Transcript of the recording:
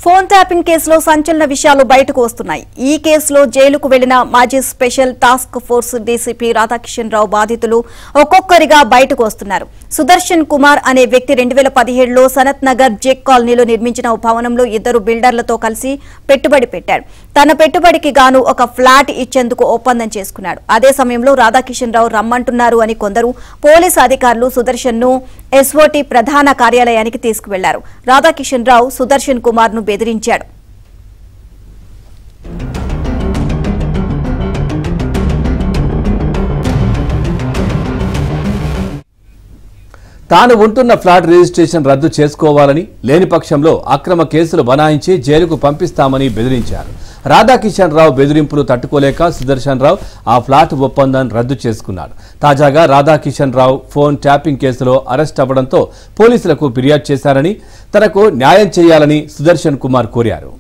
Phone tapping కేసులో సంచలన విషయాలు బయటకు వస్తున్నాయి. ఈ కేసులో జైలుకు వెళ్లిన మాజీ special task force DCP Radhakishan Rao బాధితులు ఒక్కొక్కరిగా బయటకు వస్తున్నారు. సుదర్శన్ కుమార్ అనే వ్యక్తి 2017లో సనత్ నగర్ జెక్ కాలనీలో నిర్మించిన ఓ భవనంలో ఇద్దరు బిల్డర్లతో కలిసి పెట్టుబడి పెట్టాడు. తన పెట్టుబడికి గాను ఒక ఫ్లాట్ ఇచ్చేందుకు ఒప్పందం చేసుకున్నాడు. అదే సమయంలో రాధాకిషన్ రావు రమ్మంటున్నారు అని కొందరు పోలీసు అధికారులు సుదర్శన్ ను ఎస్ఓటీ ప్రధాన కార్యాలయానికి తీసుకువెళ్లారు. రాధాకిషన్ రావు సుదర్శన్ కుమార్ ను బెదిరించాడు. తాను ఉంటున్న ఫ్లాట్ రిజిస్ట్రేషన్ రద్దు చేసుకోవాలని, లేని పక్షంలో అక్రమ కేసులు బనాయించి జైలుకు పంపిస్తామని బెదిరించారు. రాధాకిషన్ రావు బెదిరింపులు తట్టుకోలేక సుదర్శన్ రావు ఆ ఫ్లాట్ ఒప్పందాన్ని రద్దు చేసుకున్నాడు. తాజాగా రాధాకిషన్ రావు ఫోన్ ట్యాపింగ్ కేసులో అరెస్ట్ అవ్వడంతో పోలీసులకు ఫిర్యాదు చేశారని, తనకు న్యాయం చేయాలని సుదర్శన్ కుమార్ కోరారు.